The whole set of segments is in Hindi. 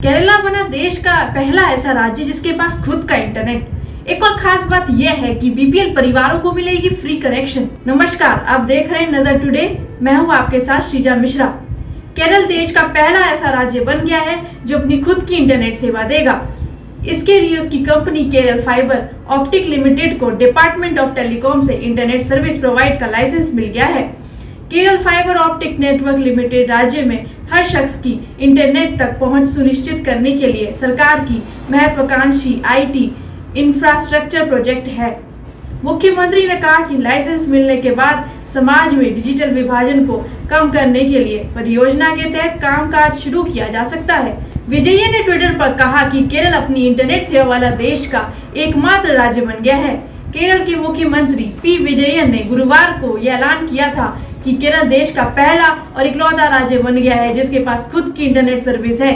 केरला बना देश का पहला ऐसा राज्य जिसके पास खुद का इंटरनेट। एक और खास बात यह है कि बीपीएल परिवारों को मिलेगी फ्री कनेक्शन। नमस्कार, आप देख रहे हैं नजर टुडे। मैं हूं आपके साथ श्रीजा मिश्रा। केरल देश का पहला ऐसा राज्य बन गया है जो अपनी खुद की इंटरनेट सेवा देगा। इसके लिए उसकी company Kerala fibre optic limited को डिपार्टमेंट ऑफ टेलीकॉम से इंटरनेट सर्विस प्रोवाइड का लाइसेंस मिल गया है। Kerala fibre optic network limited राज्य में हर शख्स की इंटरनेट तक पहुंच सुनिश्चित करने के लिए सरकार की महत्वाकांक्षी आईटी इंफ्रास्ट्रक्चर प्रोजेक्ट है। मुख्यमंत्री ने कहा कि लाइसेंस मिलने के बाद समाज में डिजिटल विभाजन को कम करने के लिए परियोजना के तहत कामकाज शुरू किया जा सकता है। विजयन ने ट्विटर पर कहा कि केरल अपनी इंटरनेट सेवा वाला देश का एकमात्र राज्य बन गया है। केरल के मुख्यमंत्री पी विजयन ने गुरुवार को यह ऐलान किया था कि केरल देश का पहला और इकलौता राज्य बन गया है जिसके पास खुद की इंटरनेट सर्विस है।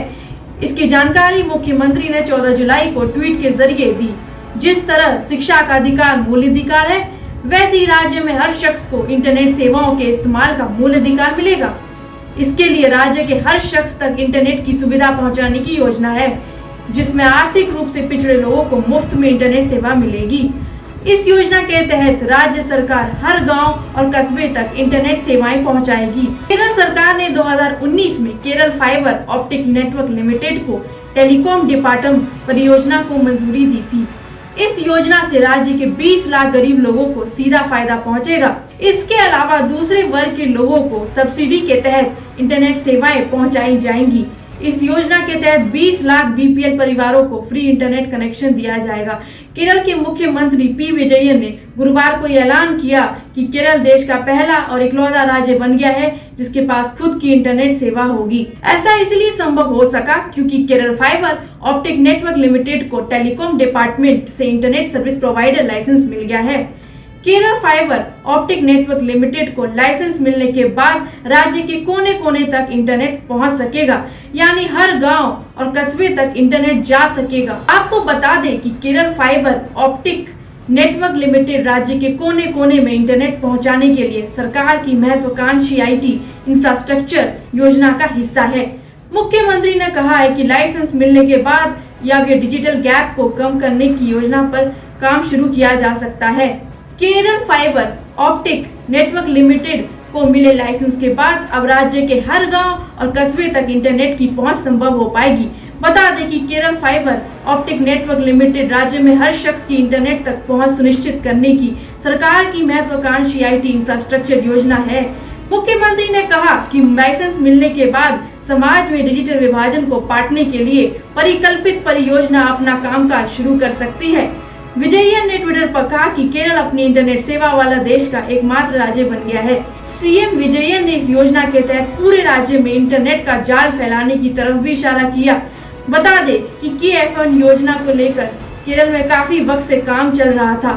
इसकी जानकारी मुख्यमंत्री ने 14 जुलाई को ट्वीट के जरिए दी। जिस तरह शिक्षा का अधिकार मूल अधिकार है, वैसे ही राज्य में हर शख्स को इंटरनेट सेवाओं के इस्तेमाल का मूल अधिकार मिलेगा। इसके लिए राज्य के हर शख्स तक इंटरनेट की सुविधा पहुंचाने की योजना है, जिसमें आर्थिक रूप से पिछड़े लोगों को मुफ्त में इंटरनेट सेवा मिलेगी। इस योजना के तहत राज्य सरकार हर गांव और कस्बे तक इंटरनेट सेवाएं पहुंचाएगी। केरल सरकार ने 2019 में Kerala fibre optic network limited को टेलीकॉम डिपार्टमेंट परियोजना को मंजूरी दी थी। इस योजना से राज्य के 20 लाख गरीब लोगों को सीधा फायदा पहुंचेगा। इसके अलावा दूसरे वर्ग के लोगों को सब्सिडी के तहत इंटरनेट सेवाएं पहुंचाई जाएंगी। इस योजना के तहत 20 लाख बीपीएल परिवारों को फ्री इंटरनेट कनेक्शन दिया जाएगा। केरल के मुख्यमंत्री पी विजयन ने गुरुवार को ऐलान किया कि केरल देश का पहला और इकलौता राज्य बन गया है जिसके पास खुद की इंटरनेट सेवा होगी। ऐसा इसलिए संभव हो सका क्योंकि Kerala fibre optic network limited को टेलीकॉम डिपार्टमेंट से इंटरनेट सर्विस प्रोवाइडर लाइसेंस मिल गया है। Kerala fibre optic network limited को लाइसेंस मिलने के बाद राज्य के कोने कोने तक इंटरनेट पहुंच सकेगा, यानी हर गांव और कस्बे तक इंटरनेट जा सकेगा। आपको बता दें कि Kerala fibre optic network limited राज्य के कोने कोने में इंटरनेट पहुंचाने के लिए सरकार की महत्वाकांक्षी आईटी इंफ्रास्ट्रक्चर योजना का हिस्सा है। मुख्यमंत्री ने कहा है कि लाइसेंस मिलने के बाद या डिजिटल गैप को कम करने की योजना पर काम शुरू किया जा सकता है। Kerala fibre optic network limited को मिले लाइसेंस के बाद अब राज्य के हर गांव और कस्बे तक इंटरनेट की पहुंच संभव हो पाएगी। बता दें कि Kerala fibre optic network limited राज्य में हर शख्स की इंटरनेट तक पहुंच सुनिश्चित करने की सरकार की महत्वाकांक्षी आईटी इंफ्रास्ट्रक्चर योजना है। मुख्यमंत्री ने कहा कि लाइसेंस मिलने के बाद समाज में डिजिटल विभाजन को पाटने के लिए परिकल्पित परियोजना अपना कामकाज शुरू कर सकती है। विजयन ने ट्विटर पर कहा कि केरल अपनी इंटरनेट सेवा वाला देश का एकमात्र राज्य बन गया है। सीएम विजयन ने इस योजना के तहत पूरे राज्य में इंटरनेट का जाल फैलाने की तरफ भी इशारा किया। बता दें कि KFN योजना को लेकर केरल में काफी वक्त से काम चल रहा था।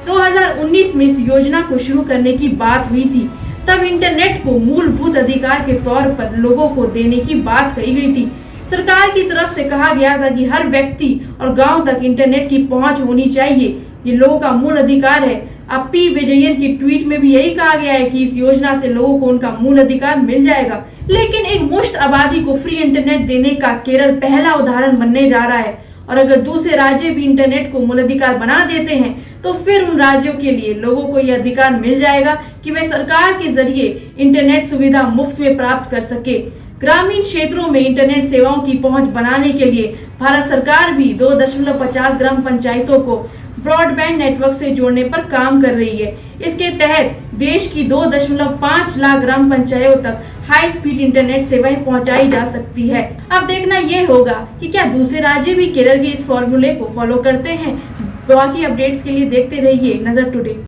2019 में इस योजना को शुरू करने की बात हुई थी। तब इंटरनेट को मूलभूत अधिकार के तौर पर लोगों को देने की बात कही गई थी। सरकार की तरफ से कहा गया था कि हर व्यक्ति और गांव तक इंटरनेट की पहुंच होनी चाहिए, ये लोगों का मूल अधिकार है। अब पी विजयन की ट्वीट में भी यही कहा गया है कि इस योजना से लोगों को उनका मूल अधिकार मिल जाएगा। लेकिन एक मुश्त आबादी को फ्री इंटरनेट देने का केरल पहला उदाहरण बनने जा रहा है, और अगर दूसरे राज्य भी इंटरनेट को मूल अधिकार बना देते हैं तो फिर उन राज्यों के लिए लोगों को यह अधिकार मिल जाएगा कि वे सरकार के जरिए इंटरनेट सुविधा मुफ्त में प्राप्त कर सके। ग्रामीण क्षेत्रों में इंटरनेट सेवाओं की पहुंच बनाने के लिए भारत सरकार भी 2.50 ग्राम पंचायतों को ब्रॉडबैंड नेटवर्क से जोड़ने पर काम कर रही है। इसके तहत देश की 2.5 लाख ग्राम पंचायतों तक हाई स्पीड इंटरनेट सेवाएं पहुंचाई जा सकती है। अब देखना यह होगा कि क्या दूसरे राज्य भी केरल के इस फॉर्मूले को फॉलो करते हैं। बाकी अपडेट्स के लिए देखते रहिए नजर टुडे।